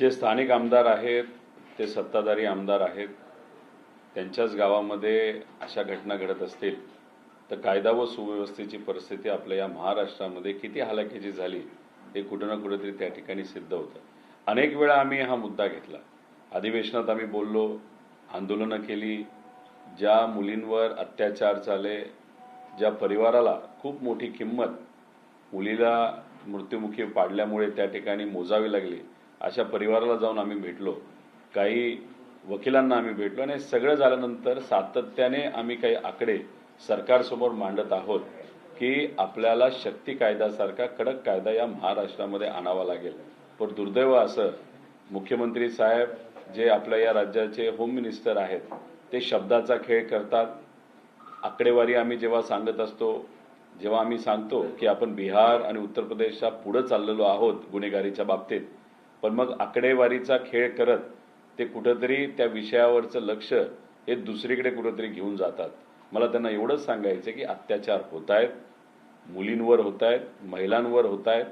जे स्थानिक आमदार आहेत ते सत्ताधारी आमदार आहेत, त्यांच्याच गावामध्ये अशा घटना घडत असतील तर कायदा व सुव्यवस्थेची परिस्थिती आपल्या या महाराष्ट्रामध्ये किती हलाखीची झाली हे कुठं ना कुठेतरी त्या ठिकाणी सिद्ध होतं. अनेक वेळा आम्ही हा मुद्दा घेतला, अधिवेशनात आम्ही बोललो, आंदोलनं केली. ज्या मुलींवर अत्याचार झाले, ज्या परिवाराला खूप मोठी किंमत मुलीला मृत्युमुखी पाडल्यामुळे त्या ठिकाणी मोजावी लागली, अशा परिवाराला जाऊन आम्ही भेटलो, काही वकिलांना आम्ही भेटलो आणि सगळं झाल्यानंतर सातत्याने आम्ही काही आकडे सरकारसमोर मांडत आहोत की आपल्याला शक्ती कायद्यासारखा कडक कायदा या महाराष्ट्रामध्ये आणावा लागेल. पण दुर्दैव असं मुख्यमंत्री साहेब जे आपल्या या राज्याचे होम मिनिस्टर आहेत ते शब्दाचा खेळ करतात. आकडेवारी आम्ही जेव्हा सांगत असतो, जेव्हा आम्ही सांगतो की आपण बिहार आणि उत्तर प्रदेशच्या पुढे चाललेलो आहोत गुन्हेगारीच्या बाबतीत, पण मग आकडेवारीचा खेळ करत ते कुठंतरी त्या विषयावरचं लक्ष हे दुसरीकडे कुठंतरी घेऊन जातात. मला त्यांना एवढंच सांगायचं की अत्याचार होत आहेत, मुलींवर होत आहेत, महिलांवर होत आहेत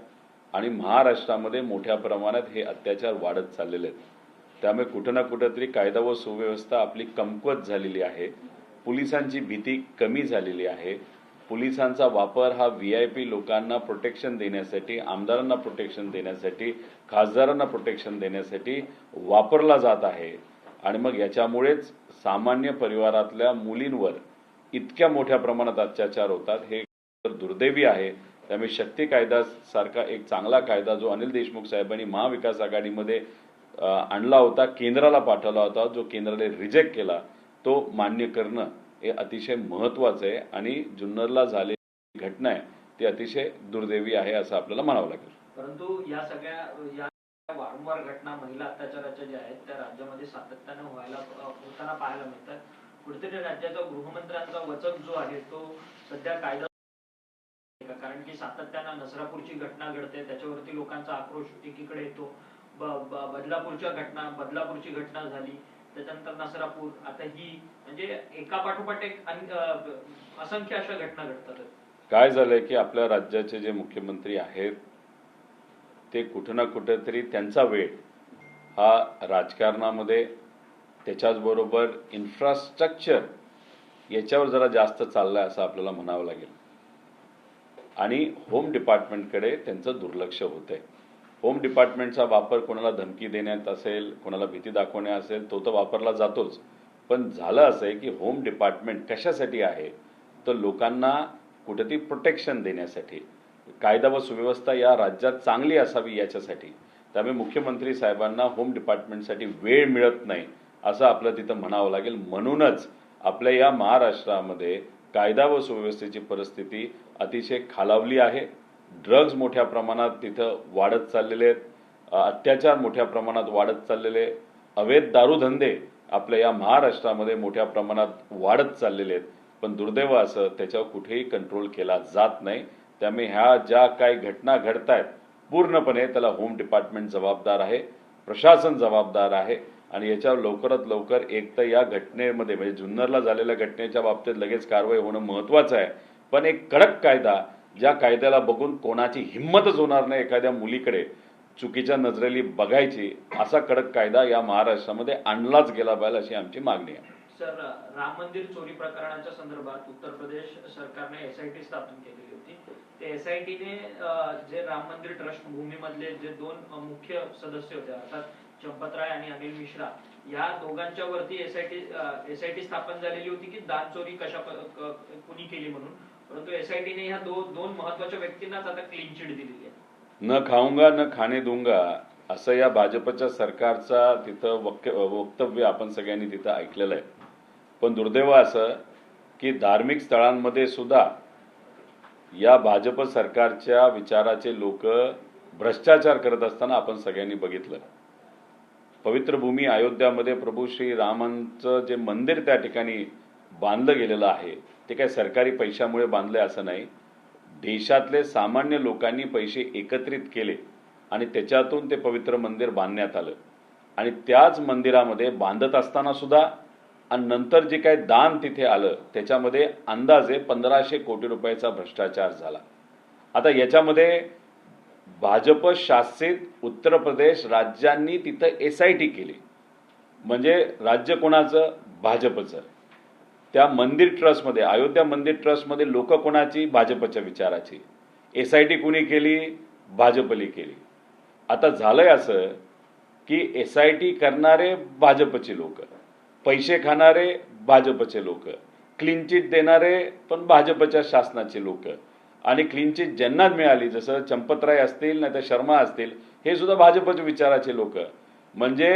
आणि महाराष्ट्रामध्ये मोठ्या प्रमाणात हे अत्याचार वाढत चाललेले आहेत. त्यामुळे कुठं ना कुठंतरी कायदा व सुव्यवस्था आपली कमकुवत झालेली आहे. पोलिसांची भीती कमी झालेली आहे. पोलिसांचा वापर हा VIP लोकांना प्रोटेक्शन देण्यासाठी, आमदारांना प्रोटेक्शन देण्यासाठी, खासदारांना प्रोटेक्शन देण्यासाठी वापरला जात आहे. आणि मग याच्यामुळेच सामान्य परिवारातल्या मुलींवर इतक्या मोठ्या प्रमाणात अत्याचार होतात. हे दुर्दैवी आहे. त्यामुळे शक्ती कायद्यासारखा एक चांगला कायदा जो अनिल देशमुख साहेबांनी महाविकास आघाडीमध्ये आणला होता, केंद्राला पाठवला होता, जो केंद्राने रिजेक्ट केला, तो मान्य करणं हे अतिशय महत्त्वाचं आहे. आणि जुन्नरला झालेली घटना आहे ती अतिशय दुर्दैवी आहे असं आपल्याला म्हणावं लागेल. परंतु या सगळ्या वारंवार घटना महिला अत्याचाराच्या ज्या आहेत त्या राज्यामध्ये सातत्याने होताना पाहायला मिळतात. कुठेतरी राज्याचा गृहमंत्र्यांचा वचक जो आहे तो सध्या कायदा, कारण की सातत्यानं नसरापूरची घटना घडते, त्याच्यावरती लोकांचा आक्रोश एकीकडे येतो. बदलापूरची घटना झाली, त्याच्यानंतर नसरापूर, आता ही, म्हणजे एका पाठोपाठ एक असंख्य अशा घटना घडतात. काय झालंय की आपल्या राज्याचे जे मुख्यमंत्री आहेत ते कुठं ना कुठेतरी त्यांचा वेळ हा राजकारणामध्ये, त्याच्याचबरोबर इन्फ्रास्ट्रक्चर याच्यावर जरा जास्त चाललाय असं आपल्याला म्हणावं लागेल. आणि होम डिपार्टमेंटकडे त्यांचं दुर्लक्ष होतंय. होम डिपार्टमेंटचा वापर कोणाला धमकी देण्यात असेल, कोणाला भीती दाखवण्यात असेल, तो तर वापरला जातोच. पण झालं असं आहे की होम डिपार्टमेंट कशासाठी आहे तर लोकांना कुठेतरी प्रोटेक्शन देण्यासाठी, कायदा व सुव्यवस्था या राज्यात चांगली असावी याच्यासाठी. त्यामुळे मुख्यमंत्री साहेबांना होम डिपार्टमेंटसाठी वेळ मिळत नाही असं आपलं तिथं म्हणावं लागेल. म्हणूनच आपल्या या महाराष्ट्रामध्ये कायदा व सुव्यवस्थेची परिस्थिती अतिशय खालावली आहे. ड्रग्ज मोठ्या प्रमाणात तिथं वाढत चाललेले आहेत, अत्याचार मोठ्या प्रमाणात वाढत चाललेले, अवैध दारूधंदे आपल्या या महाराष्ट्रामध्ये मोठ्या प्रमाणात वाढत चाललेले आहेत. पण दुर्दैव असं त्याच्यावर कुठेही कंट्रोल केला जात नाही. त्यामुळे ह्या ज्या काही घटना घडत आहेत पूर्णपणे त्याला होम डिपार्टमेंट जबाबदार आहे, प्रशासन जबाबदार आहे. आणि याच्यावर लवकरात लवकर एक तर या घटनेमध्ये म्हणजे जुन्नरला झालेल्या घटनेच्या बाबतीत लगेच कारवाई होणं महत्त्वाचं आहे. पण एक कडक कायदा, ज्या कायद्याला बघून कोणाची हिंमतच होणार नाही एखाद्या मुलीकडे चुकीच्या नजरेली बघायची, असा कडक कायदा या महाराष्ट्रामध्ये आणलाच गेला पाहिजे अशी आमची मागणी आहे. सर, राम मंदिर चोरी प्रकरणाच्या संदर्भात उत्तर प्रदेश सरकारने SIT स्थापन केलेली होती. ते SITने जे राम मंदिर ट्रस्ट भूमीमधले जे दोन मुख्य सदस्य होते, अर्थात चंपतराय आणि अनिल मिश्रा, या दोघांच्या वरती SIT स्थापन झालेली होती की दान चोरी कुणी केली म्हणून. परंतु SITने ह्या दोन महत्वाच्या व्यक्तींनाच आता क्लीन चिट दिलेली आहे. न खाऊंगा न खाणे दूंगा असं या भाजपच्या सरकारचा तिथं वक्तव्य आपण सगळ्यांनी तिथं ऐकलेलं आहे. पण दुर्दैव असं की धार्मिक स्थळांमध्ये सुद्धा या भाजप सरकारच्या विचाराचे लोक भ्रष्टाचार करत असताना आपण सगळ्यांनी बघितलं. पवित्र भूमी अयोध्यामध्ये प्रभू श्री रामांचं जे मंदिर त्या ठिकाणी बांधलं गेलेलं आहे ते काय सरकारी पैशामुळे बांधले असं नाही. देशातले सामान्य लोकांनी पैसे एकत्रित केले आणि त्याच्यातून ते पवित्र मंदिर बांधण्यात आलं. आणि त्याच मंदिरामध्ये बांधत असताना सुद्धा आणि नंतर जे काही दान तिथे आलं त्याच्यामध्ये अंदाजे 1500 कोटी रुपयाचा भ्रष्टाचार झाला. आता याच्यामध्ये भाजप शासित उत्तर प्रदेश राज्यांनी तिथं SIT केली. म्हणजे राज्य कोणाचं? भाजपचं. त्या मंदिर ट्रस्टमध्ये, अयोध्या मंदिर ट्रस्टमध्ये लोक कोणाची? भाजपच्या विचाराची. SIT कुणी केली? भाजपने केली. आता झालंय असं की SIT करणारे भाजपचे लोक, पैसे खाणारे भाजपचे लोक, क्लीन चिट देणारे पण भाजपच्या शासनाचे लोक, आणि क्लीन चिट ज्यांना मिळाली, जसं चंपतराय असतील नाही तर शर्मा असतील, हे सुद्धा भाजपच्या विचाराचे लोक. म्हणजे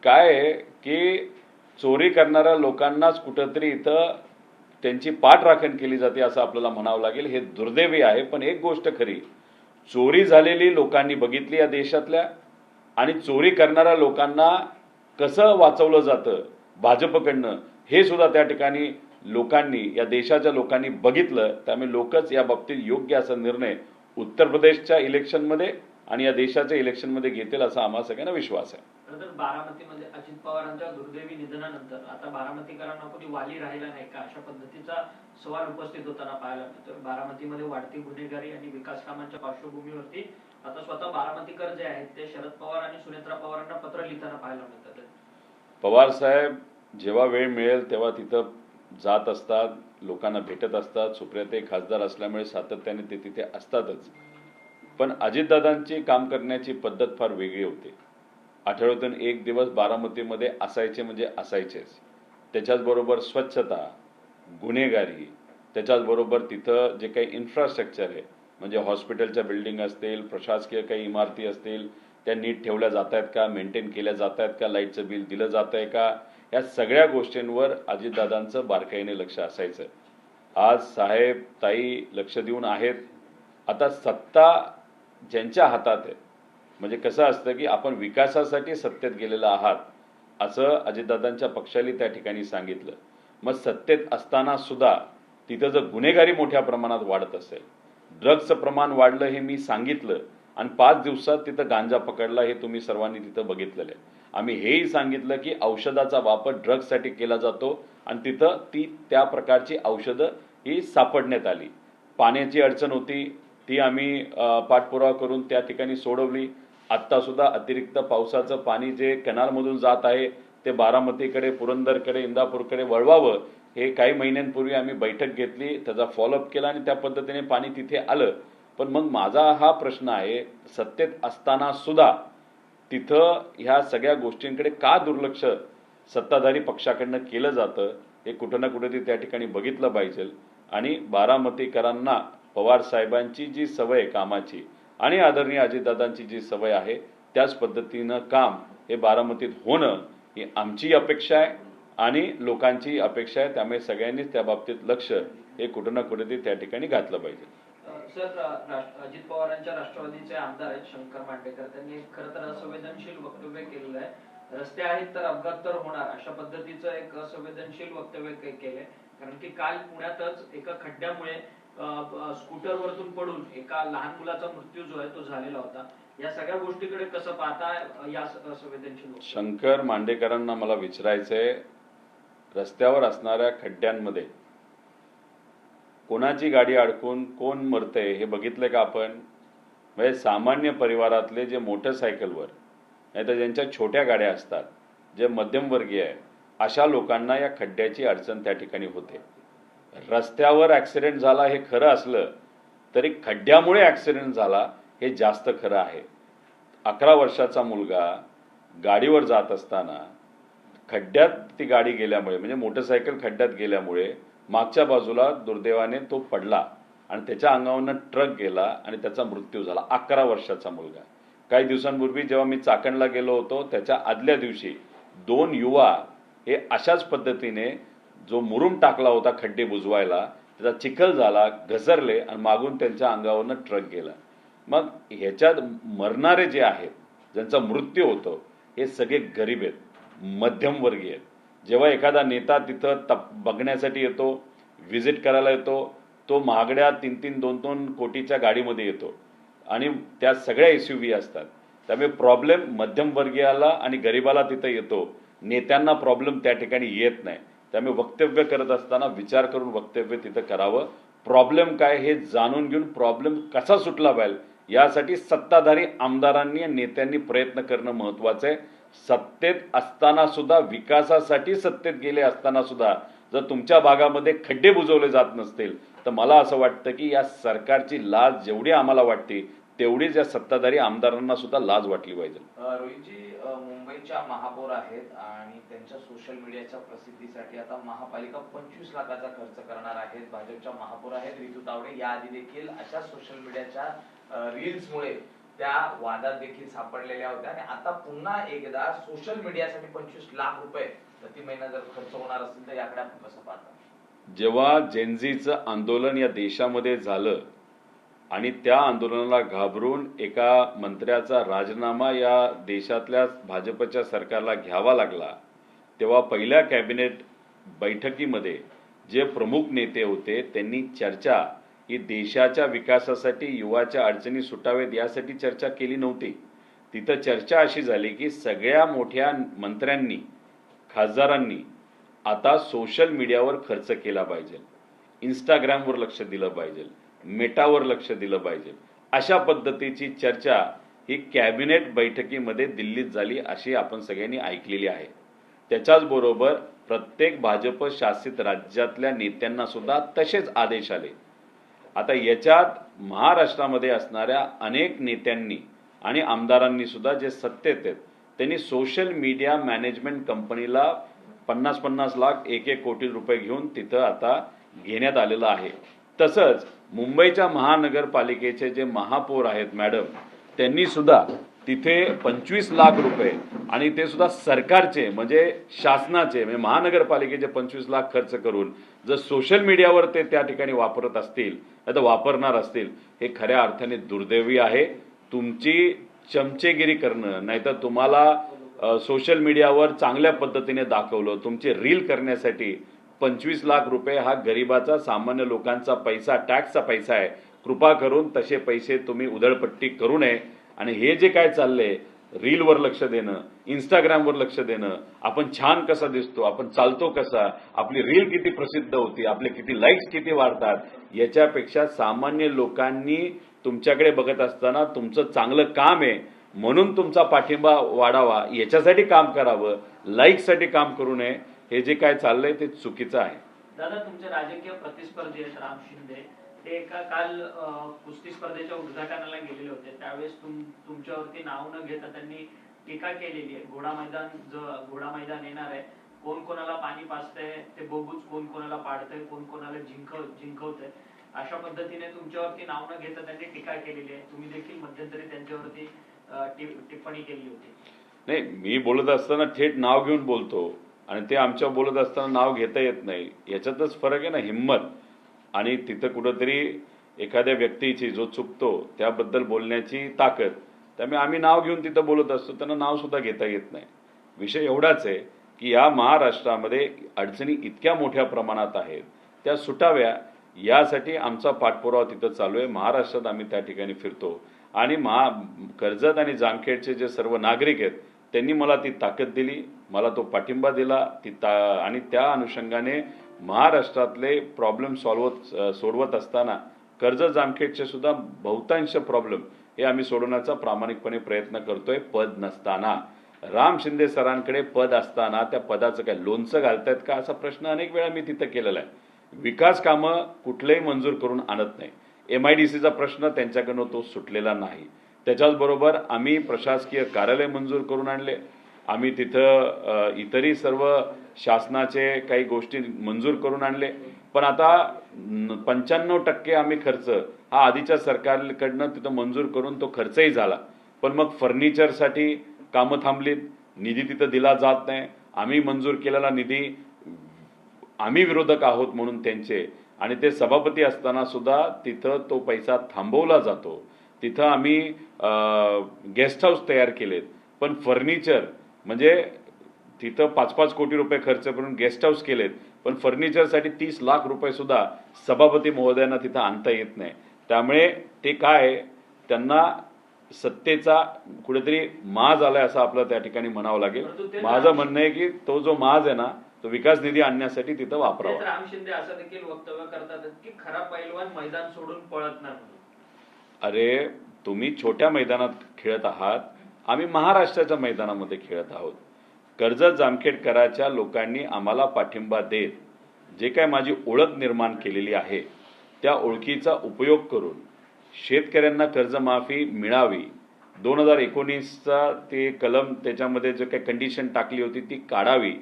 काय आहे की चोरी करणाऱ्या लोकांनाच कुठंतरी इथं त्यांची पाठराखण केली जाते असं आपल्याला म्हणावं लागेल. हे दुर्दैवी आहे. पण एक गोष्ट खरी, चोरी झालेली लोकांनी बघितली या देशातल्या, आणि चोरी करणाऱ्या लोकांना कसं वाचवलं जातं भाजपकडनं हे सुद्धा त्या ठिकाणी लोकांनी, या देशाच्या लोकांनी बघितलं. त्यामुळे लोकच या बाबतीत योग्य असा निर्णय उत्तर प्रदेशच्या इलेक्शनमध्ये आणि या देशाच्या इलेक्शनमध्ये घेतील असा आम्हा सगळ्यांना विश्वास आहे. खरं तर बारामतीमध्ये अजित पवारांच्या दुर्दैवी निधनानंतर आता बारामतीकरांना कोणी वाली राहिला नाही का, अशा पद्धतीचा सवाल उपस्थित होताना पाहायला मिळतो. बारामतीमध्ये वाढती गुन्हेगारी आणि विकास कामांच्या पार्श्वभूमीवरती आता स्वतः बारामतीकर जे आहेत ते शरद पवार आणि सुनेत्रा पवारांना पत्र लिहिताना पाहायला मिळतात. पवार साहेब जेव्हा वेळ मिळेल तेव्हा तिथं जात असतात, लोकांना भेटत असतात. सुप्रियाताई खासदार असल्यामुळे सातत्याने ते तिथे असतातच. पण अजितदादांची काम करण्याची पद्धत फार वेगळी होती. आठवड्यातून एक दिवस बारामतीमध्ये असायचे म्हणजे असायचेच. त्याच्याचबरोबर स्वच्छता, गुन्हेगारी, त्याच्याचबरोबर तिथं जे काही इन्फ्रास्ट्रक्चर आहे, म्हणजे हॉस्पिटलच्या बिल्डिंग असतील, प्रशासकीय काही इमारती असतील, त्या नीट ठेवल्या जात आहेत का, मेंटेन केल्या जात आहेत का, लाईटचं बिल दिलं जात आहे का, या सगळ्या गोष्टींवर अजितदादांचं बारकाईने लक्ष असायचं. आज साहेब ताई लक्ष देऊन आहेत. आता सत्ता ज्यांच्या हातात आहे, म्हणजे कसं असतं की आपण विकासासाठी सत्तेत गेलेला आहात असं अजितदादांच्या पक्षाने त्या ठिकाणी सांगितलं. मग सत्तेत असताना सुद्धा तिथं जर गुन्हेगारी मोठ्या प्रमाणात वाढत असेल, ड्रग्सचं प्रमाण वाढलं हे मी सांगितलं, आणि 5 दिवसात तिथं गांजा पकडला हे तुम्ही सर्वांनी तिथं बघितलेलं आहे. आम्ही हेही सांगितलं की औषधाचा वापर ड्रग्ससाठी केला जातो आणि तिथं त्या प्रकारची औषधं ही सापडण्यात आली. पाण्याची अडचण होती, ती आम्ही पाठपुरावा करून त्या ठिकाणी सोडवली. आत्ता सुद्धा अतिरिक्त पावसाचं पाणी जे कॅनालमधून जात आहे ते बारामतीकडे, पुरंदरकडे, इंदापूरकडे वळवावं, हे काही महिन्यांपूर्वी आम्ही बैठक घेतली, त्याचा फॉलोअप केला आणि त्या पद्धतीने पाणी तिथे आलं. पण मग माझा हा प्रश्न आहे, सत्तेत असताना सुद्धा तिथं ह्या सगळ्या गोष्टींकडे का दुर्लक्ष सत्ताधारी पक्षाकडनं केलं जातं हे कुठं ना कुठेतरी त्या ठिकाणी बघितलं पाहिजे. आणि बारामतीकरांना पवार साहेबांची जी सवय कामाची आणि आदरणीय अजितदादांची जी सवय आहे त्याच पद्धतीनं काम हे बारामतीत होणं ही आमची अपेक्षा आहे आणि लोकांची अपेक्षा आहे. त्यामुळे सगळ्यांनीच त्या बाबतीत लक्ष हे कुठं ना कुठेतरी त्या ठिकाणी घातलं पाहिजे. सर, अजित पवारांच्या राष्ट्रवादीचे आमदार आहेत शंकर मांडेकर, त्यांनी खरं तर असंवेदनशील वक्तव्य केलेलं आहे. रस्ते आहेत तर अपघात तर होणार, अशा पद्धतीचं एक असंवेदनशील वक्तव्य केलंय. कारण की काल पुण्यातच एका खड्ड्यामुळे स्कूटरवरतून पडून एका लहान मुलाचा मृत्यू जो आहे तो झालेला होता. या सगळ्या गोष्टीकडे कसं पाहता या असंवेदनशील? शंकर मांडेकरांना मला विचारायचंय, रस्त्यावर असणाऱ्या खड्ड्यांमध्ये कोणाची गाडी अडकून कोण मरतंय हे बघितलंय का आपण? म्हणजे सामान्य परिवारातले जे मोटरसायकलवर नाही तर ज्यांच्या छोट्या गाड्या असतात, जे मध्यमवर्गीय आहे, अशा लोकांना या खड्ड्याची अडचण त्या ठिकाणी होते. रस्त्यावर ॲक्सिडेंट झाला हे खरं असलं तरी खड्ड्यामुळे ॲक्सिडेंट झाला हे जास्त खरं आहे. 11 वर्षाचा मुलगा गाडीवर जात असताना खड्ड्यात ती गाडी गेल्यामुळे, म्हणजे मोटरसायकल खड्ड्यात गेल्यामुळे मागच्या बाजूला दुर्दैवाने तो पडला आणि त्याच्या अंगावरनं ट्रक गेला आणि त्याचा मृत्यू झाला. 11 वर्षाचा मुलगा. काही दिवसांपूर्वी जेव्हा मी चाकणला गेलो होतो त्याच्या आदल्या दिवशी 2 युवा हे अशाच पद्धतीने जो मुरुम टाकला होता खड्डे बुजवायला, त्याचा चिखल झाला, घसरले आणि मागून त्यांच्या अंगावरनं ट्रक गेला. मग ह्याच्यात मरणारे जे आहेत, ज्यांचा मृत्यू होतो, हे सगळे गरीब आहेत, मध्यमवर्गीय आहेत. जेव्हा एखादा नेता तिथं बघण्यासाठी येतो, व्हिजिट करायला येतो, तो महागड्या 3-3, 2-2 कोटीच्या गाडीमध्ये येतो आणि त्या सगळ्या SUV असतात. त्यामुळे प्रॉब्लेम मध्यमवर्गीयाला आणि गरिबाला तिथं येतो, नेत्यांना प्रॉब्लेम त्या ठिकाणी येत नाही. त्यामुळे वक्तव्य करत असताना विचार करून वक्तव्य तिथं करावं. प्रॉब्लेम काय हे जाणून घेऊन प्रॉब्लेम कसा सुटला पाहिजे यासाठी सत्ताधारी आमदारांनी आणि नेत्यांनी प्रयत्न करणं महत्वाचं आहे. सत्तेत असताना सुद्धा, विकासासाठी सत्तेत गेले असताना सुद्धा जर तुमच्या भागामध्ये खड्डे बुजवले जात नसतील तर मला असं वाटतं की या सरकारची लाज जेवढी आम्हाला वाटते तेवढीच या सत्ताधारी आमदारांना सुद्धा लाज वाटली पाहिजे. रोहितजी, मुंबईच्या महापौर आहेत आणि त्यांच्या सोशल मीडियाच्या प्रसिद्धीसाठी आता महापालिका 25 लाखाचा खर्च करणार आहेत. भाजपच्या महापौर आहेत रितू तावडे, याआधी देखील अशा सोशल मीडियाच्या रील्समुळे त्या वादात देखील सापडलेल्या होत्या आणि आता पुन्हा एकदा सोशल मीडियासाठी 25 लाख रुपये प्रति महिना जर खर्च होणार असेल तर याकडे आपण कसं पाहता? जेव्हा जेनझीचं आंदोलन या देशामध्ये झालं आणि त्या आंदोलनाला घाबरून एका मंत्र्याचा राजीनामा या देशातल्या भाजपच्या सरकारला घ्यावा लागला, तेव्हा पहिल्या कॅबिनेट बैठकीमध्ये जे प्रमुख नेते होते त्यांनी चर्चा ही देशाच्या विकासासाठी, युवाच्या अडचणी सुटावेत यासाठी चर्चा केली नव्हती. तिथं चर्चा अशी झाली की सगळ्या मोठ्या मंत्र्यांनी, खासदारांनी आता सोशल मीडियावर खर्च केला पाहिजे, इंस्टाग्रामवर लक्ष दिलं पाहिजे, मेटावर लक्ष दिलं पाहिजे, अशा पद्धतीची चर्चा ही कॅबिनेट बैठकीमध्ये दिल्लीत झाली अशी आपण सगळ्यांनी ऐकलेली आहे. त्याच्याच बरोबर प्रत्येक भाजप शासित राज्यातल्या नेत्यांना सुद्धा तसेच आदेश आले. आता याच्यात महाराष्ट्रामध्ये असणाऱ्या अनेक नेत्यांनी आणि आमदारांनी सुद्धा जे सत्तेत आहेत त्यांनी सोशल मीडिया मॅनेजमेंट कंपनीला 50-50 लाख 1-1 कोटी रुपये घेऊन तिथं आता घेण्यात आलेलं आहे. तसंच मुंबईच्या महानगरपालिकेचे जे महापौर आहेत मॅडम, त्यांनी सुद्धा तिथे 25 लाख रुपये आणि ते सुद्धा सरकारचे म्हणजे शासनाचे म्हणजे महानगरपालिकेचे 25 लाख खर्च करून जर सोशल मीडियावर ते त्या ठिकाणी वापरत असतील नाही तर वापरणार असतील, हे खऱ्या अर्थाने दुर्दैवी आहे. तुमची चमचेगिरी करणं नाहीतर तुम्हाला सोशल मीडियावर चांगल्या पद्धतीने दाखवलं, तुमचे रील करण्यासाठी 25 लाख रुपये हा गरिबाचा, सामान्य लोकांचा पैसा, टॅक्सचा पैसा आहे. कृपा करून तसे पैसे तुम्ही उधळपट्टी करू नये. आणि हे जे काय चाललंय, रीलवर लक्ष देणं, इंस्टाग्रामवर लक्ष देणं, आपण छान कसा दिसतो, आपण चालतो कसा, आपली रील किती प्रसिद्ध होती, आपले किती लाईक्स किती वाढतात, याच्यापेक्षा सामान्य लोकांनी तुमच्याकडे बघत असताना तुमचं चांगलं काम आहे म्हणून तुमचा पाठिंबा वाढावा याच्यासाठी काम करावं, लाईकसाठी काम करू नये. हे जे काय चाललंय ते चुकीचं आहे. दादा, तुमचे राजकीय प्रतिस्पर्धी आहेत राम शिंदे, ते एका काल कुस्ती स्पर्धेच्या उद्घाटनाला गेलेले होते. त्यावेळेस तुमच्यावरती नाव न घेता त्यांनी टीका केलेली आहे. घोडा मैदान येणार आहे, कोण कोणाला पाणी पाजतंय ते बघूच, कोण कोणाला पाडतंय, कोण कोणाला जिंकवतंय, अशा पद्धतीने तुमच्यावरती नाव न घेता त्यांनी टीका केलेली आहे. तुम्ही देखील मध्यंतरी त्यांच्यावरती टिप्पणी केली होती. नाही, मी बोलत असताना थेट नाव घेऊन बोलतो आणि ते आमच्या बोलत असताना नाव घेता येत नाही. याच्यातच फरक आहे ना, हिंमत. आणि तिथं कुठंतरी एखाद्या व्यक्तीची जो चुकतो त्याबद्दल बोलण्याची ताकद. त्यामुळे आम्ही नाव घेऊन तिथं बोलत असतो, त्यांना नाव सुद्धा घेता येत नाही. विषय एवढाच आहे की या महाराष्ट्रामध्ये अडचणी इतक्या मोठ्या प्रमाणात आहेत, त्या सुटाव्या यासाठी आमचा पाठपुरावा तिथं चालू आहे. महाराष्ट्रात आम्ही त्या ठिकाणी फिरतो आणि कर्जत आणि जामखेडचे जे सर्व नागरिक आहेत त्यांनी मला ती ताकद दिली, मला तो पाठिंबा दिला आणि त्या अनुषंगाने महाराष्ट्रातले प्रॉब्लेम सोडवत असताना कर्जत जामखेडचे सुद्धा बहुतांश प्रॉब्लेम हे आम्ही सोडवण्याचा प्रामाणिकपणे प्रयत्न करतोय. पद नसताना, राम शिंदे सरांकडे पद असताना त्या पदाचं काय लोणचं घालतायत का असा प्रश्न अनेक वेळा मी तिथं केलेला आहे. विकास कामं कुठलेही मंजूर करून आणत नाही. MIDCचा प्रश्न त्यांच्याकडनं तो सुटलेला नाही. त्याच्याचबरोबर आम्ही प्रशासकीय कार्यालय मंजूर करून आणले, आम्ही तिथं इतरही सर्व शासनाचे काही गोष्टी मंजूर करून आणले. पण आता 95% आम्ही खर्च हा आधीच्या सरकारकडनं तिथं मंजूर करून तो खर्चही झाला. पण मग फर्निचरसाठी कामं थांबलीत, निधी तिथं दिला जात नाही. आम्ही मंजूर केलेला निधी, आम्ही विरोधक आहोत म्हणून त्यांचे, आणि ते सभापती असताना सुद्धा तिथं तो पैसा थांबवला जातो. तिथं आम्ही गेस्ट हाऊस तयार केलेत, पण फर्निचर म्हणजे तिथं 5-5 कोटी रुपये खर्च करून गेस्ट हाऊस केलेत, पण फर्निचरसाठी 30 लाख रुपये सुद्धा सभापती महोदयांना तिथं आणता येत नाही. त्यामुळे ते काय, त्यांना सत्तेचा कुठेतरी माज आलाय असं आपलं त्या ठिकाणी म्हणावं लागेल. माझं म्हणणं आहे की तो जो माज आहे ना, तो विकास निधी आणण्यासाठी तिथं वापरावा. राम शिंदे असं देखील वक्तव्य करतात की खरा पैलवान मैदान सोडून पळत नाही. अरे, तुम्ही छोट्या मैदानात खेळत आहात, आम्ही महाराष्ट्राच्या मैदानामध्ये खेळत आहोत. कर्जत जामखेडकराच्या लोकांनी आम्हाला पाठिंबा देत जे काय माझी ओळख निर्माण केलेली आहे त्या ओळखीचा उपयोग करून शेतकऱ्यांना कर्जमाफी मिळावी, 2019चा ते कलम त्याच्यामध्ये जो काही कंडिशन टाकली होती ती काढावी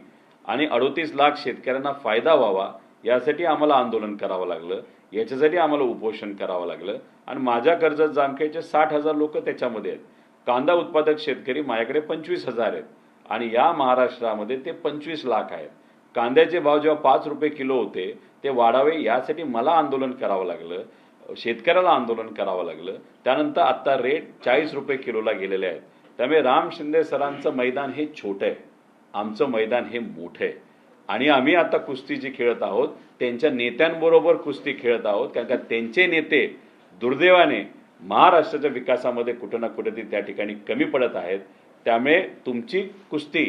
आणि 38 लाख शेतकऱ्यांना फायदा व्हावा यासाठी आम्हाला आंदोलन करावं लागलं, याच्यासाठी आम्हाला उपोषण करावं लागलं. आणि माझ्या कर्जत जामखेडचे 60,000 लोक त्याच्यामध्ये आहेत. कांदा उत्पादक शेतकरी माझ्याकडे 25,000 आहेत आणि या महाराष्ट्रामध्ये ते 25 लाख आहेत. कांद्याचे भाव जेव्हा 5 रुपये किलो होते ते वाढावे यासाठी मला आंदोलन करावं लागलं, शेतकऱ्याला आंदोलन करावं लागलं. त्यानंतर आता रेट 40 रुपये किलोला गेलेले आहेत. त्यामुळे राम शिंदे सरांचं मैदान हे छोटं आहे, आमचं मैदान हे मोठं आहे आणि आम्ही आता कुस्ती जी खेळत आहोत त्यांच्या नेत्यांबरोबर कुस्ती खेळत आहोत, कारण का त्यांचे नेते दुर्दैवाने महाराष्ट्राच्या विकासामध्ये कुठं ना कुठे त्या ठिकाणी कमी पडत आहेत. त्यामुळे तुमची कुस्ती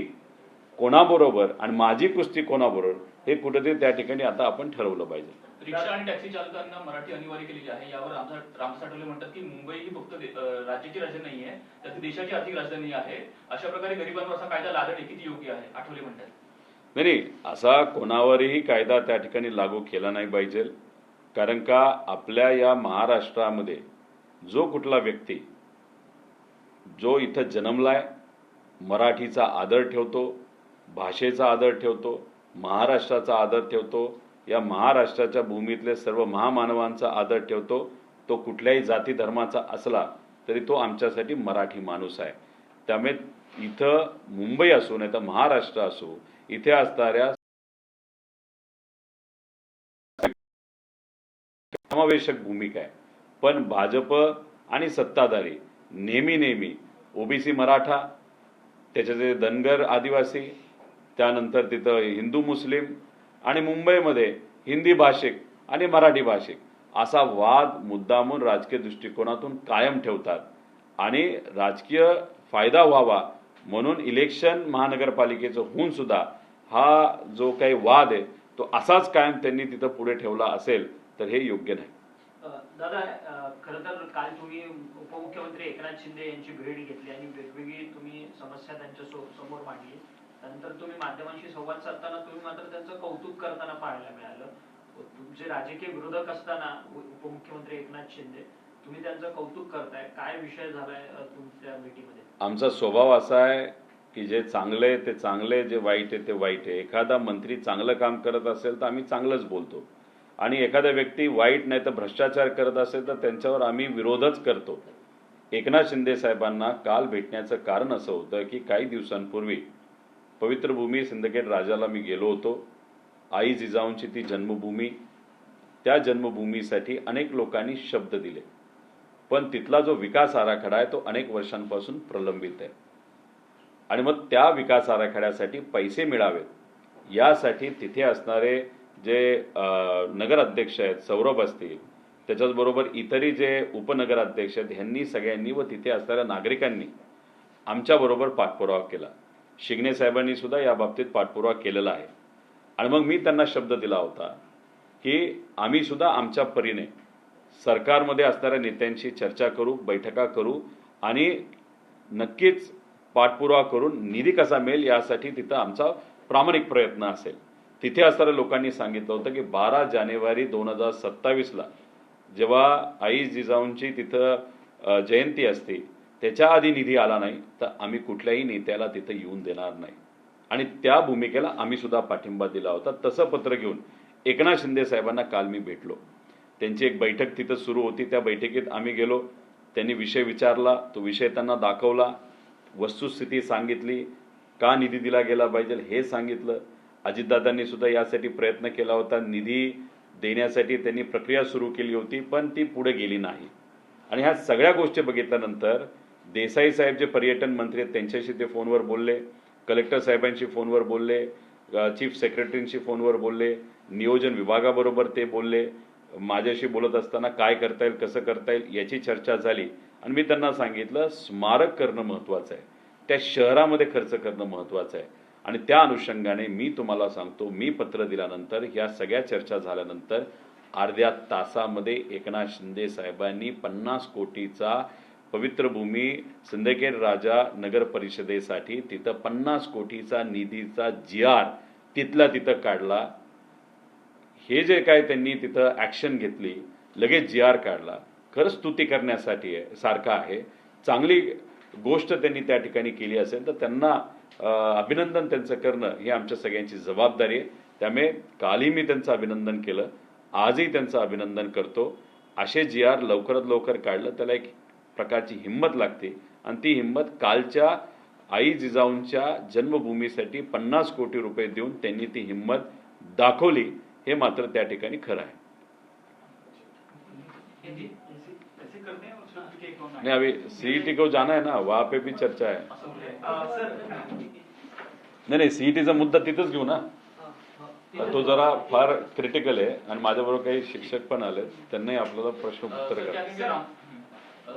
कोणाबरोबर आणि माझी कुस्ती कोणाबरोबर हे कुठेतरी त्या ठिकाणी आता आपण ठरवलं पाहिजे. रिक्षा आणि टॅक्सी चालकांना मराठी अनिवार्य केलेली आहे. यावर रामदास आठवले म्हणतात की मुंबई ही फक्त राज्याची राजधानी नाही आहे, तर ती देशाची आर्थिक राजधानी आहे. अशा प्रकारे गरिबांवर असा कायदा लादणे किती योग्य आहे, आठवले म्हणतात. नाही, असा कोणावरही कायदा त्या ठिकाणी लागू केला नाही पाहिजे, कारण का आपल्या या महाराष्ट्रामध्ये जो कुठला व्यक्ती जो इथं जन्मलाय, मराठीचा आदर ठेवतो, भाषेचा आदर ठेवतो, महाराष्ट्राचा आदर ठेवतो, या महाराष्ट्राच्या भूमीतले सर्व महामानवांचा आदर ठेवतो, तो कुठल्याही जाती धर्माचा असला तरी तो आमच्यासाठी मराठी माणूस आहे. त्यामुळे इथं मुंबई असो नाही तर महाराष्ट्र असो, इथे असणाऱ्या समावेशक भूमिका आहे. पण भाजप आणि सत्ताधारी नेहमी ओबीसी मराठा, त्याच्याचे धनगर आदिवासी, त्यानंतर तिथं हिंदू मुस्लिम आणि मुंबईमध्ये हिंदी भाषिक आणि मराठी भाषिक असा वाद मुद्दामून राजकीय दृष्टिकोनातून कायम ठेवतात आणि राजकीय फायदा व्हावा म्हणून इलेक्शन महानगरपालिकेचं होऊन सुद्धा हा जो काही वाद आहे तो असाच कायम त्यांनी तिथं पुढे ठेवला असेल तर हे योग्य नाही. दादा, खरं तर काल तुम्ही उपमुख्यमंत्री एकनाथ शिंदे यांची भेट घेतली आणि वेगवेगळी तुम्ही समस्या त्यांच्या समोर मांडली. त्यानंतर तुम्ही माध्यमांशी संवाद साधताना तुम्ही मात्र त्यांचं कौतुक करताना पाहायला मिळालं. तुमचे राजकीय विरोधक असताना उपमुख्यमंत्री एकनाथ शिंदे, तुम्ही त्यांचं कौतुक करताय, काय विषय झालाय तुमच्या भेटीमध्ये? आमचा स्वभाव असा आहे की जे चांगले ते चांगले, जे वाईट आहे ते वाईट आहे. एखादा मंत्री चांगलं काम करत असेल तर आम्ही चांगलंच बोलतो आणि एखादा व्यक्ती वाईट नाही तर भ्रष्टाचार करत असेल तर त्यांच्यावर आम्ही विरोधच करतो. एकनाथ शिंदे साहेबांना काल भेटण्याचं कारण असं होतं की काही दिवसांपूर्वी पवित्र भूमी सिंदखेड राजाला मी गेलो होतो. आई जिजाऊंची ती जन्मभूमी, त्या जन्मभूमीसाठी अनेक लोकांनी शब्द दिले, पण तिथला जो विकास आराखडा आहे तो अनेक वर्षांपासून प्रलंबित आहे आणि मग त्या विकास आराखड्यासाठी पैसे मिळावेत यासाठी तिथे असणारे जे नगराध्यक्ष आहेत, सौरभ असतील, त्याच्याचबरोबर इतरही जे उपनगराध्यक्ष आहेत, ह्यांनी सगळ्यांनी व तिथे असणाऱ्या नागरिकांनी आमच्याबरोबर पाठपुरावा केला. शिगणे साहेबांनी सुद्धा या बाबतीत पाठपुरावा केलेला आहे आणि मग मी त्यांना शब्द दिला होता की आम्ही सुद्धा आमच्या परीने सरकारमध्ये असणाऱ्या नेत्यांशी चर्चा करू, बैठका करू आणि नक्कीच पाठपुरावा करून निधी कसा मिळेल यासाठी तिथं आमचा प्रामाणिक प्रयत्न असेल. तिथे असणाऱ्या लोकांनी सांगितलं होतं की 12 जानेवारी 2027ला जेव्हा आई जिजाऊंची तिथं जयंती असते त्याच्या आधी निधी आला नाही तर आम्ही कुठल्याही नेत्याला तिथं येऊन देणार नाही आणि त्या भूमिकेला आम्ही सुद्धा पाठिंबा दिला होता. तसं पत्र घेऊन एकनाथ शिंदे साहेबांना काल मी भेटलो. त्यांची एक बैठक तिथं सुरू होती, त्या बैठकीत आम्ही गेलो. त्यांनी विषय विचारला, तो विषय त्यांना दाखवला, वस्तुस्थिती सांगितली, का निधी दिला गेला पाहिजे हे सांगितलं. अजितदादांनी सुद्धा यासाठी प्रयत्न केला होता, निधी देण्यासाठी त्यांनी प्रक्रिया सुरू केली होती पण ती पुढे गेली नाही. आणि ह्या सगळ्या गोष्टी बघितल्यानंतर देसाई साहेब जे पर्यटन मंत्री आहेत त्यांच्याशी ते फोनवर बोलले, कलेक्टर साहेबांशी फोनवर बोलले, चीफ सेक्रेटरींशी फोनवर बोलले, नियोजन विभागाबरोबर ते बोलले. माझ्याशी बोलत असताना काय करता येईल, कसं करता येईल याची चर्चा झाली आणि मी त्यांना सांगितलं स्मारक करणं महत्त्वाचं आहे, त्या शहरामध्ये खर्च करणं महत्त्वाचं आहे आणि त्या अनुषंगाने मी तुम्हाला सांगतो, मी पत्र दिल्यानंतर ह्या सगळ्या चर्चा झाल्यानंतर अर्ध्या तासामध्ये एकनाथ शिंदे साहेबांनी 50 कोटीचा पवित्र भूमी सिंदखेड राजा नगर परिषदेसाठी तिथं 50 कोटीचा निधीचा GR तिथल्या तिथं काढला. हे जे काय त्यांनी तिथं ॲक्शन घेतली, लगेच GR काढला, खरंच स्तुती करण्यासाठी आहे, सारखं आहे. चांगली गोष्ट त्यांनी त्या ठिकाणी केली असेल तर त्यांना अभिनंदन त्यांचं करणं ही आमच्या सगळ्यांची जबाबदारी आहे. त्यामुळे कालही मी त्यांचं अभिनंदन केलं, आजही त्यांचं अभिनंदन करतो. असे GR लवकरात लवकर काढलं त्याला एक प्रकारची हिंमत लागते आणि ती हिंमत कालच्या आई जिजाऊंच्या जन्मभूमीसाठी 50 कोटी रुपये देऊन त्यांनी ती हिंमत दाखवली, हे मात्र त्या ठिकाणी खरं आहे. नहीं, अभी CET को जाना है ना, वहां पे भी चर्चा आहे. नाही CETचा मुद्दा तिथंच घेऊ ना. तो जरा फार क्रिटिकल आहे आणि माझ्याबरोबर काही शिक्षक पण आले, त्यांनाही आपल्याला प्रश्न उत्तर करा.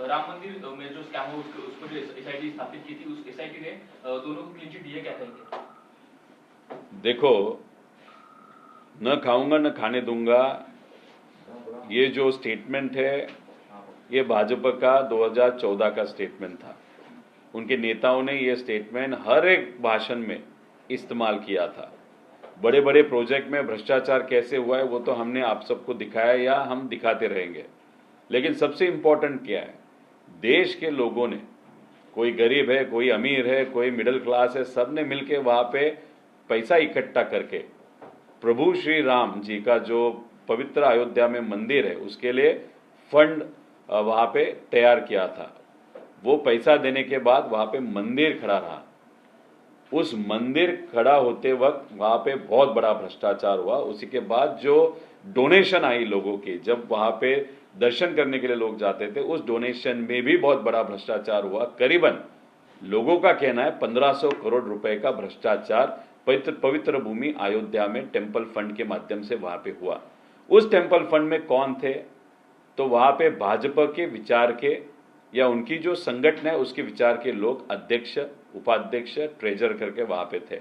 राम मंदिर में जो स्कैम हुआ उसको जो SIT स्थापित की थी, उस SIT ने दोनों को क्लीन चिट दी है, क्या कहेंगे? देखो, न खाऊंगा न खाने दूंगा, ये जो स्टेटमेंट है ये भाजपा का 2014 का स्टेटमेंट था. उनके नेताओं ने ये स्टेटमेंट हर एक भाषण में इस्तेमाल किया था. बड़े बड़े प्रोजेक्ट में भ्रष्टाचार कैसे हुआ है वो तो हमने आप सबको दिखाया या हम दिखाते रहेंगे. लेकिन सबसे इम्पोर्टेंट क्या है, देश के लोगों ने, कोई गरीब है, कोई अमीर है, कोई मिडिल क्लास है, सब ने मिलके वहां पे पैसा इकट्ठा करके प्रभु श्री राम जी का जो पवित्र अयोध्या में मंदिर है उसके लिए फंड वहां पे तैयार किया था. वो पैसा देने के बाद वहां पे मंदिर खड़ा रहा. उस मंदिर खड़ा होते वक्त वहां पे बहुत बड़ा भ्रष्टाचार हुआ. उसी के बाद जो डोनेशन आई लोगों की, जब वहां पे दर्शन करने के लिए लोग जाते थे, उस डोनेशन में भी बहुत बड़ा भ्रष्टाचार हुआ. करीबन लोगों का कहना है 1500 करोड़ रुपए का भ्रष्टाचार पवित्र भूमि अयोध्या में टेम्पल फंड के माध्यम से वहां पे हुआ. उस टेम्पल फंड में कौन थे, तो वहां पे भाजपा के विचार के या उनकी जो संगठन है उसके विचार के लोग अध्यक्ष, उपाध्यक्ष, ट्रेजर करके वहां पे थे.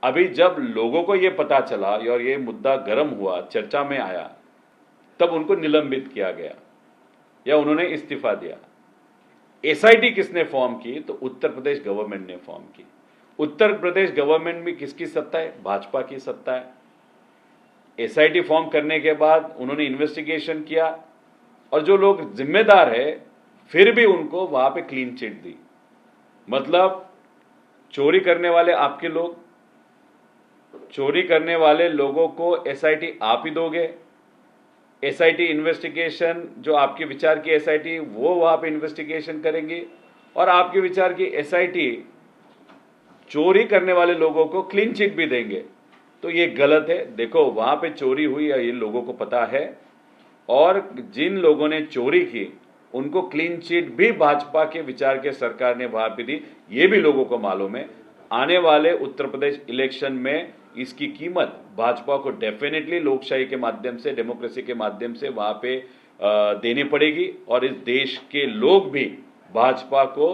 अभी जब लोगों को ये पता चला और ये मुद्दा गर्म हुआ, चर्चा में आया, तब उनको निलंबित किया गया या उन्होंने इस्तीफा दिया. SIT किसने फॉर्म की, तो उत्तर प्रदेश गवर्नमेंट ने फॉर्म की. उत्तर प्रदेश गवर्नमेंट में किसकी सत्ता है, भाजपा की सत्ता है. SIT फॉर्म करने के बाद उन्होंने इन्वेस्टिगेशन किया और जो लोग जिम्मेदार है फिर भी उनको वहां पे क्लीन चिट दी. मतलब चोरी करने वाले आपके लोग, चोरी करने वाले लोगों को SIT आप ही दोगे. SIT इन्वेस्टिगेशन, जो आपके विचार की SIT वो वहां पे इन्वेस्टिगेशन करेंगी और आपके विचार की SIT चोरी करने वाले लोगों को क्लीन चिट भी देंगे. तो ये गलत है. देखो, वहां पे चोरी हुई है, ये लोगों को पता है, और जिन लोगों ने चोरी की उनको क्लीन चिट भी भाजपा के विचार के सरकार ने वहां पे दी, ये भी लोगों को मालूम है. आने वाले उत्तर प्रदेश इलेक्शन में इसकी कीमत भाजपा को डेफिनेटली लोकशाही के माध्यम से, डेमोक्रेसी के माध्यम से वहां पे देनी पड़ेगी और इस देश के लोग भी भाजपा को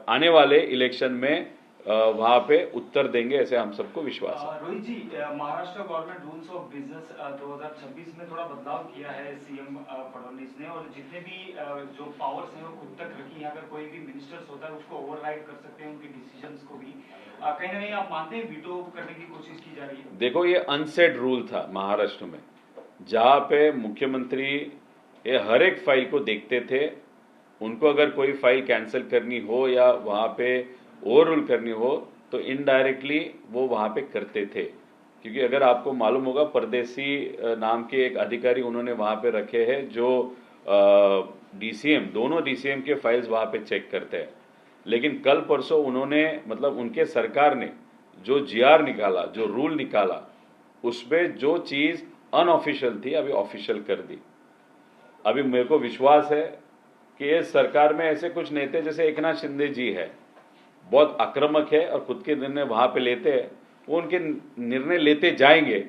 आने वाले इलेक्शन में वहां पे उत्तर देंगे, ऐसे हम सबको विश्वास है. Rohit ji, Maharashtra government rules of business 2026 में थोड़ा बदलाव किया है सीएम फडणवीस ने, और जितने भी जो पावर्स हैं वो खुद तक रखी हैं. अगर कोई भी मिनिस्टर्स होता है उसको ओवरराइड कर सकते हैं, उनके डिसीजंस को भी. कहीं ना कहीं आप मानते हैं वीटो करने की कोशिश की जा रही है? देखो, ये अनसेट रूल था महाराष्ट्र में, जहां पे मुख्यमंत्री ये हर एक फाइल को देखते थे. उनको अगर कोई फाइल कैंसिल करनी हो या वहां पे ओवर रूल करनी हो तो इनडायरेक्टली वो वहां पे करते थे. क्योंकि अगर आपको मालूम होगा, परदेसी नाम के एक अधिकारी उन्होंने वहां पे रखे हैं जो DCM, दोनों DCM के फाइल्स वहां पे चेक करते हैं. लेकिन कल परसों उन्होंने, मतलब उनके सरकार ने जो GR निकाला, जो रूल निकाला, उसमें जो चीज अनऑफिशियल थी अभी ऑफिशियल कर दी. अभी मेरे को विश्वास है कि इस सरकार में ऐसे कुछ नेता जैसे एकनाथ शिंदे जी है, बहुत आक्रामक है और खुद के निर्णय वहां पे लेते हैं, वो उनके निर्णय लेते जाएंगे.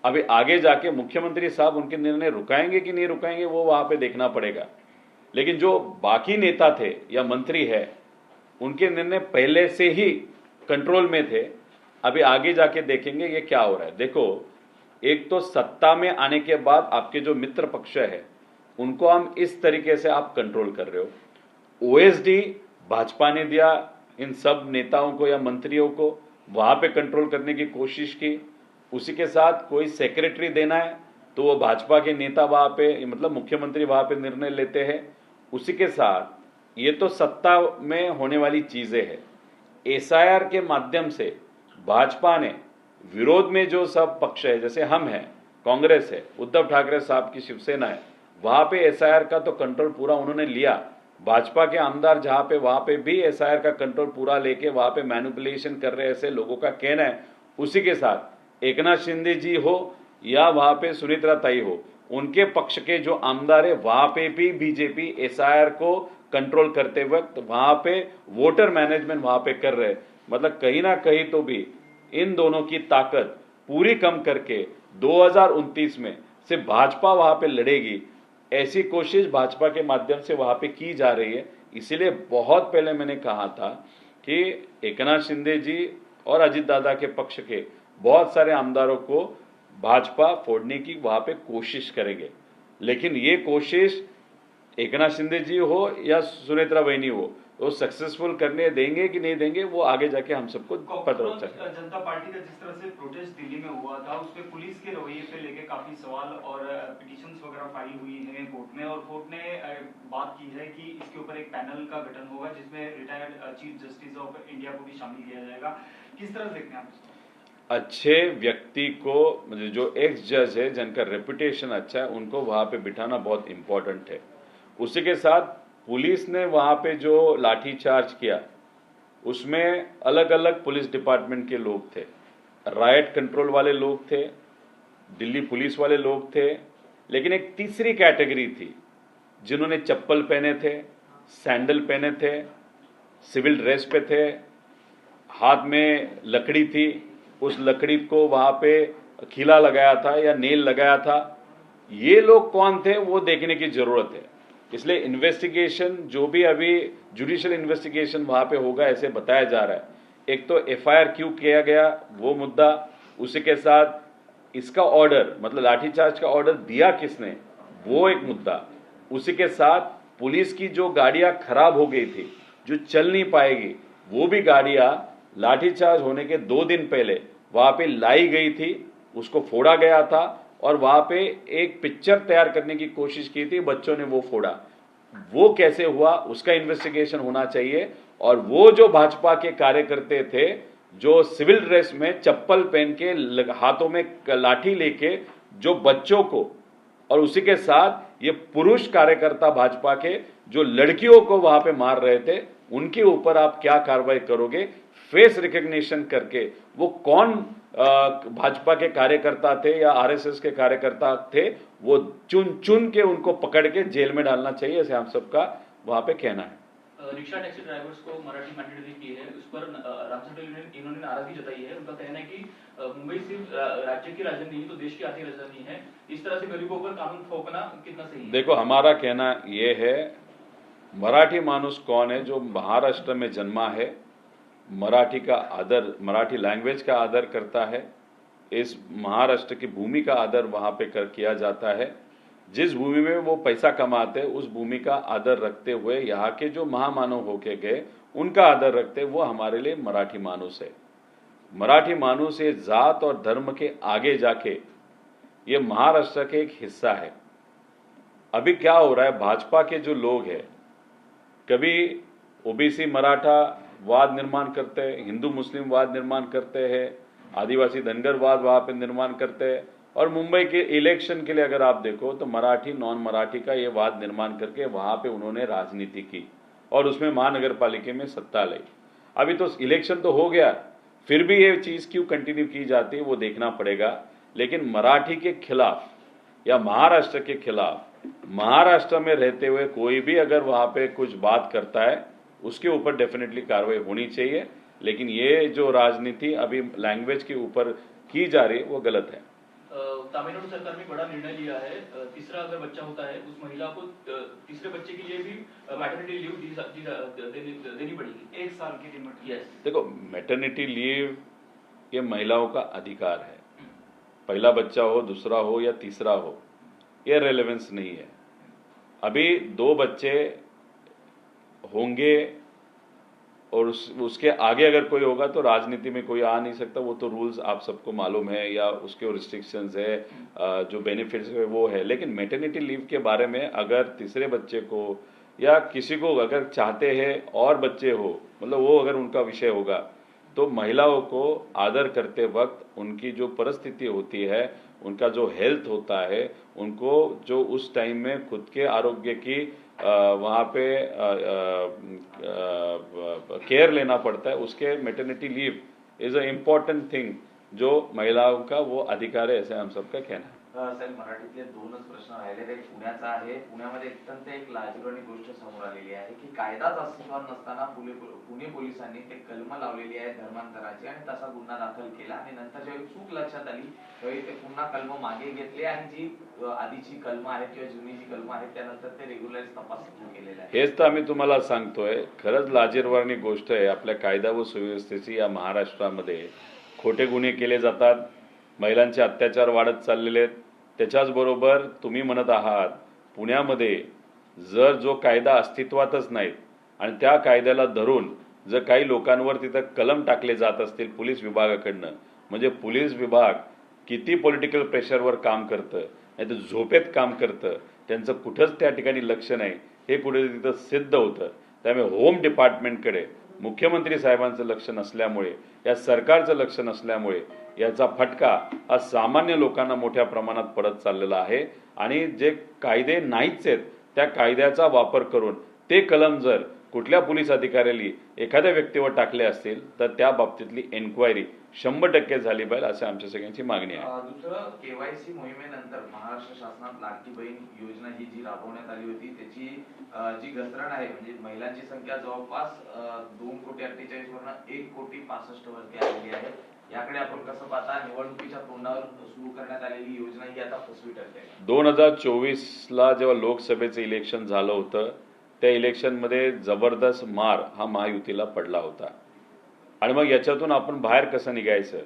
अभी आगे जाके मुख्यमंत्री साहब उनके निर्णय रुकाएंगे कि नहीं रुकाएंगे वो वहां पे देखना पड़ेगा. लेकिन जो बाकी नेता थे या मंत्री है, उनके निर्णय पहले से ही कंट्रोल में थे. अभी आगे जाके देखेंगे ये क्या हो रहा है. देखो, एक तो सत्ता में आने के बाद आपके जो मित्र पक्ष है उनको हम इस तरीके से आप कंट्रोल कर रहे हो, ओएसडी भाजपा ने दिया इन सब नेताओं को या मंत्रियों को, वहां पे कंट्रोल करने की कोशिश की। उसी के साथ कोई सेक्रेटरी देना है तो वो भाजपा के नेता वहां पे, मतलब मुख्यमंत्री वहां पे निर्णय लेते हैं। उसी के साथ ये तो सत्ता में होने वाली चीजें हैं, एसआईआर के माध्यम से भाजपा ने विरोध में जो सब पक्ष है, जैसे हम हैं, कांग्रेस है, उद्धव ठाकरे साहब की शिवसेना है, वहां पे एसआईआर का तो कंट्रोल पूरा उन्होंने लिया। भाजपा के आमदार जहां पे, वहां पे भी एसआईआर का कंट्रोल पूरा लेके वहां पे मैनिपुलेशन कर रहे, ऐसे लोगों का कहना है। उसी के साथ एकनाथ शिंदे जी हो या वहां पे सुनीत्रा ताई हो, उनके पक्ष के जो आमदार है वहां पे भी बीजेपी एसआईआर को कंट्रोल करते वक्त वहां पे वोटर मैनेजमेंट वहां पे कर रहे। मतलब कहीं ना कहीं तो भी इन दोनों की ताकत पूरी कम करके 2029 में सिर्फ भाजपा वहां पे लड़ेगी, ऐसी कोशिश भाजपा के माध्यम से वहां पे की जा रही है। इसीलिए बहुत पहले मैंने कहा था कि एकनाथ शिंदे जी और अजित दादा के पक्ष के बहुत सारे आमदारों को भाजपा फोड़ने की वहां पे कोशिश करेंगे, लेकिन ये कोशिश एकनाथ शिंदे जी हो या सुनेत्रा बहनी हो, वो सक्सेसफुल करने देंगे कि नहीं देंगे वो आगे जाके हम सबको पता होता है। जनता पार्टी का जिस तरह से प्रोटेस्ट दिल्ली में हुआ था, उस पे पुलिस के रवैये पे लेके काफी सवाल और पिटीशंस वगैरह फाइल हुई है कोर्ट में, और कोर्ट ने बात की है कि इसके ऊपर एक पैनल का गठन होगा जिसमें retired chief justice of India को भी शामिल किया जाएगा। किस तरह देखते हैं आप इसको? अच्छे व्यक्ति को, मतलब जो एक्स जज है जिनका रेपुटेशन अच्छा है, उनको वहां पे बिठाना बहुत इंपॉर्टेंट है। उसी के साथ पुलिस ने वहां पे जो लाठीचार्ज किया उसमें अलग अलग पुलिस डिपार्टमेंट के लोग थे, राइट कंट्रोल वाले लोग थे, दिल्ली पुलिस वाले लोग थे, लेकिन एक तीसरी कैटेगरी थी जिन्होंने चप्पल पहने थे, सैंडल पहने थे, सिविल ड्रेस पे थे, हाथ में लकड़ी थी, उस लकड़ी को वहां पे खिला लगाया था या नेल लगाया था। ये लोग कौन थे वो देखने की जरूरत है। इसलिए इन्वेस्टिगेशन जो भी अभी जुडिशियल इन्वेस्टिगेशन वहां पे होगा ऐसे बताया जा रहा है। एक तो एफआईआर क्यों किया गया वो मुद्दा, उसी के साथ इसका ऑर्डर, मतलब लाठीचार्ज का ऑर्डर दिया किसने वो एक मुद्दा, उसी के साथ पुलिस की जो गाड़ियां खराब हो गई थी, जो चल नहीं पाएगी, वो भी गाड़ियां लाठीचार्ज होने के 2 दिन पहले वहां पे लाई गई थी, उसको फोड़ा गया था और वहां पे एक पिक्चर तैयार करने की कोशिश की थी, बच्चों ने वो फोड़ा। वो कैसे हुआ उसका इन्वेस्टिगेशन होना चाहिए। और वो जो भाजपा के कार्यकर्ते थे जो सिविल ड्रेस में चप्पल पहन के हाथों में लाठी लेके जो बच्चों को, और उसी के साथ ये पुरुष कार्यकर्ता भाजपा के जो लड़कियों को वहां पे मार रहे थे, उनके ऊपर आप क्या कार्रवाई करोगे? फेस रिकग्निशन करके वो कौन भाजपा के कार्यकर्ता थे या आरएसएस के कार्यकर्ता थे, वो चुन चुन के उनको पकड़ के जेल में डालना चाहिए, ऐसे हम सबका वहां पे कहना है। रिक्शा टैक्सी ड्राइवर्स को मराठी मैंडेटरी की है, उस पर रामचंद्र इन्होंने नाराजगी जताई है। उनका कहना है कि मुंबई सिर्फ राज्य की राजधानी नहीं तो देश की आर्थिक राजधानी है, इस तरह से गरीबों पर कानून थोपना कितना सही है? देखो, हमारा कहना ये है, मराठी मानुस कौन है? जो महाराष्ट्र में जन्मा है, मराठी का आदर, मराठी लैंग्वेज का आदर करता है, इस महाराष्ट्र की भूमि का आदर वहां पे किया जाता है। जिस भूमि में वो पैसा कमाते उस भूमि का आदर रखते हुए यहाँ के जो महामानव होके गए उनका आदर रखते, वो हमारे लिए मराठी मानुस है। मराठी मानुस ये जात और धर्म के आगे जाके ये महाराष्ट्र के एक हिस्सा है। अभी क्या हो रहा है, भाजपा के जो लोग हैं कभी ओबीसी मराठा वाद निर्माण करते हैं, हिंदू मुस्लिम वाद निर्माण करते हैं, आदिवासी धनगर वाद वहां पे निर्माण करते हैं, और मुंबई के इलेक्शन के लिए अगर आप देखो तो मराठी नॉन मराठी का ये वाद निर्माण करके वहां पे उन्होंने राजनीति की और उसमें महानगर पालिका में सत्ता ली। अभी तो इलेक्शन तो हो गया, फिर भी ये चीज क्यों कंटिन्यू की जाती है वो देखना पड़ेगा। लेकिन मराठी के खिलाफ या महाराष्ट्र के खिलाफ, महाराष्ट्र में रहते हुए कोई भी अगर वहां पे कुछ बात करता है उसके ऊपर डेफिनेटली कार्रवाई होनी चाहिए। लेकिन ये जो राजनीति अभी लैंग्वेज के ऊपर की जा रही है वो गलत है। तमिलनाडु सरकार ने बड़ा निर्णय लिया है, तीसरा अगर बच्चा होता है उस महिला को तीसरे बच्चे के लिए भी मैटरनिटी लीव देनी पड़ेगी, 1 साल की लिमिट। यस, देखो, मैटरनिटी लीव ये महिलाओं का अधिकार है। पहला बच्चा हो, दूसरा हो या तीसरा हो, ये रेलेवेंस नहीं है। अभी 2 बच्चे होंगे और उसके आगे अगर कोई होगा तो राजनीति में कोई आ नहीं सकता। वो तो रूल्स आप सबको मालूम है, या उसके रिस्ट्रिक्शंस है, जो बेनिफिट्स है वो है। लेकिन मैटरनिटी लीव के बारे में अगर तीसरे बच्चे को या किसी को अगर चाहते हैं और बच्चे हो, मतलब वो अगर उनका विषय होगा, तो महिलाओं को आदर करते वक्त उनकी जो परिस्थिति होती है, उनका जो हेल्थ होता है, उनको जो उस टाइम में खुद के आरोग्य की वहाँ पे केयर लेना पड़ता है, उसके maternity leave is a important thing जो महिलाओं का वो अधिकार है, ऐसे हम सबका कहना है। साहेब, मराठीतले दोनच प्रश्न राहिले. एक पुण्याचा आहे. पुण्यामध्ये अत्यंत एक लाजिरवाणी गोष्ट समोर आलेली आहे की कायदाच अस्तित्वात नसताना पुणे पोलिसांनी ते कलम लावलेली आहे धर्मांतराची आणि तसा गुन्हा दाखल केला आणि नंतर जेव्हा चूक लक्षात आली त्यावेळी ते पुन्हा कलम मागे घेतले आणि जी आधीची कलम आहेत किंवा जुनी जी कलम आहेत त्यानंतर ते रेग्युलराइज तपास सुरू केलेला आहे. हेच तर आम्ही तुम्हाला सांगतोय. खरंच लाजिरवाणी गोष्ट आहे. आपल्या कायदा व सुव्यवस्थेची या महाराष्ट्रामध्ये खोटे गुन्हे केले जातात, महिलांचे अत्याचार वाढत चाललेले आहेत. त्याच्याचबरोबर तुम्ही म्हणत आहात पुण्यामध्ये जर जो कायदा अस्तित्वातच नाहीत आणि त्या कायद्याला धरून जर काही लोकांवर तिथं कलम टाकले जात असतील पोलीस विभागाकडनं, म्हणजे पोलीस विभाग किती पॉलिटिकल प्रेशरवर काम करतं, नाही तर झोपेत काम करतं, त्यांचं कुठंच त्या ठिकाणी लक्ष नाही, हे कुठे तिथं सिद्ध होतं. त्यामुळे होम डिपार्टमेंटकडे मुख्यमंत्री साहेबांचं लक्ष नसल्यामुळे, या सरकारचं लक्ष नसल्यामुळे याचा फटका हा सामान्य लोकांना मोठ्या प्रमाणात पडत चाललेला आहे. आणि जे कायदे नाहीच आहेत त्या कायद्याचा वापर करून ते कलम जर कुठल्या पोलीस अधिकाऱ्याने एखाद्या व्यक्तीवर टाकले असतील तर त्या बाबतीतली एन्क्वायरी 100% झाली पाहिजे, अशी आमच्या सगळ्यांची मागणी आहे. दुसरं, केवायसी मोहिमेनंतर महाराष्ट्र शासनात लाडकी बहीण योजना ही जी राबवण्यात आली होती त्याची जी घसरण आहे, म्हणजे महिलांची संख्या जवळपास 2,48,00,000 वरून 1,65,00,000 वरती आलेली आहे. याकडे आपण कसं पाहता? निवडणुकीच्या तोंडावर सुरू करण्यात आलेली योजना ही आता फसवी ठरते. 2024ला जेव्हा लोकसभेचं इलेक्शन झालं होतं त्या इलेक्शनमध्ये जबरदस्त मार हा महायुतीला पडला होता. आणि मग याच्यातून आपण बाहेर कसं निघायचं,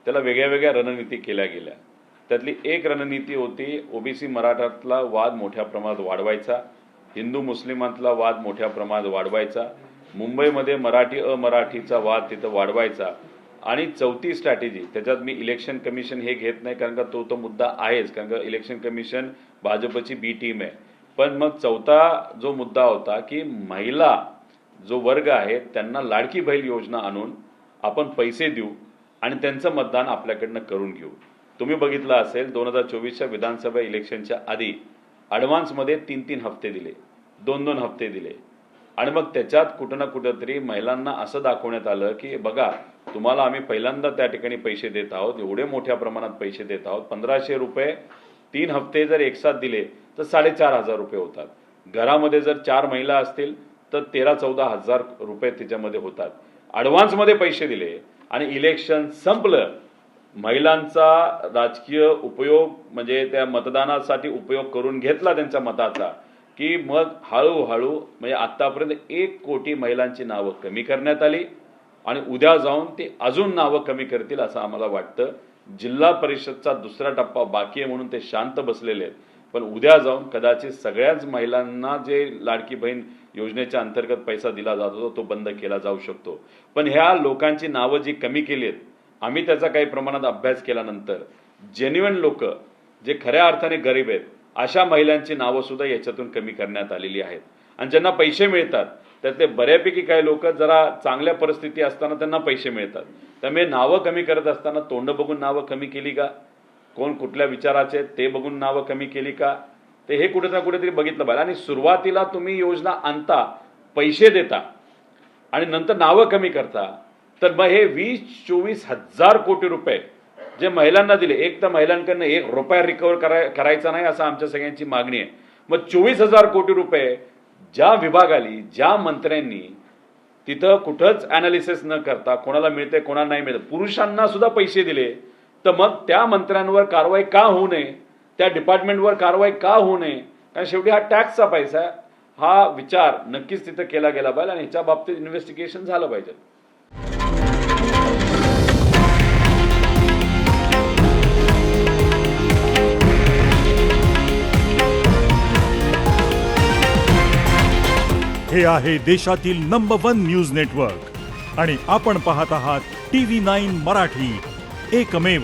त्याला वेगळ्या वेगळ्या रणनीती केल्या गेल्या. त्यातली एक रणनीती होती ओबीसी मराठातला वाद मोठ्या प्रमाणात वाढवायचा, हिंदू मुस्लिमांतला वाद मोठ्या प्रमाणात वाढवायचा, मुंबईमध्ये मराठी अमराठीचा वाद तिथं वाढवायचा. आणि चौथी स्ट्रॅटेजी, त्याच्यात मी इलेक्शन कमिशन हे घेत नाही कारण का तो मुद्दा आहेच, कारण का इलेक्शन कमिशन भाजपची बी टीम आहे. पण मग चौथा जो मुद्दा होता की महिला जो वर्ग आहे त्यांना लाडकी बहीण योजना आणून आपण पैसे देऊ आणि त्यांचं मतदान आपल्याकडनं करून घेऊ. तुम्ही बघितलं असेल 2024च्या विधानसभा इलेक्शनच्या आधी ॲडव्हान्समध्ये 3-3 हप्ते दिले, 2-2 हप्ते दिले. आणि मग त्याच्यात कुठं ना कुठंतरी महिलांना असं दाखवण्यात आलं की बघा तुम्हाला आम्ही पहिल्यांदा त्या ठिकाणी पैसे देत आहोत, एवढे मोठ्या प्रमाणात पैसे देत आहोत. 1,500 रुपये 3 हप्ते जर एकसाथ दिले तर 4,500 रुपये होतात. घरामध्ये जर 4 महिला असतील तर 13-14 हजार रुपये त्याच्यामध्ये होतात. ॲडव्हान्समध्ये पैसे दिले आणि इलेक्शन संपलं. महिलांचा राजकीय उपयोग म्हणजे त्या मतदानासाठी उपयोग करून घेतला त्यांच्या मताचा, की मग हळूहळू म्हणजे आतापर्यंत 1 कोटी महिलांची नावं कमी करण्यात आली आणि उद्या जाऊन ते अजून नावं कमी करतील असं आम्हाला वाटतं. जिल्हा परिषदचा दुसरा टप्पा बाकी आहे म्हणून ते शांत बसलेले आहेत, पण उद्या जाऊन कदाचित सगळ्याच महिलांना जे लाडकी बहीण योजनेच्या अंतर्गत पैसा दिला जात होता तो बंद केला जाऊ शकतो. पण ह्या लोकांची नावं जी कमी केली आहेत, आम्ही त्याचा काही प्रमाणात अभ्यास केल्यानंतर जेन्युइन लोक जे खऱ्या अर्थाने गरीब आहेत अशा महिलांची नावं सुद्धा याच्यातून कमी करण्यात आलेली आहेत. आणि ज्यांना पैसे मिळतात त्यातले बऱ्यापैकी काही लोक जरा चांगल्या परिस्थिती असताना त्यांना पैसे मिळतात. त्यामुळे नावं कमी करत असताना तोंड बघून नावं कमी केली का, कोण कुठल्या विचाराचे ते बघून नावं कमी केली का, ते हे कुठे ना कुठेतरी बघितलं पाहिजे. आणि सुरुवातीला तुम्ही योजना आणता, पैसे देता आणि नंतर नावं कमी करता, तर मग हे 20-24 हजार कोटी रुपये जे महिलांना दिले, एक तर महिलांकडनं 1 रुपया रिकव्हर करायचा नाही असं आमच्या सगळ्यांची मागणी आहे. मग 24,000 कोटी रुपये ज्या विभागाली ज्या मंत्र्यांनी तिथं कुठंच अनालिसिस न करता कोणाला मिळते कोणाला नाही मिळत, पुरुषांना सुद्धा पैसे दिले, तर मग त्या मंत्र्यांवर कारवाई का होऊ नये, त्या डिपार्टमेंटवर कारवाई का होऊ नये? कारण शेवटी हा टॅक्सचा पैसा आहे. हा विचार नक्कीच तिथं केला गेला पाहिजे आणि ह्याच्या बाबतीत इन्व्हेस्टिगेशन झालं पाहिजे. हे आहे देशातील नंबर 1 न्यूज नेटवर्क आणि आपण पाहत आहात TV9 मराठी, एकमेव.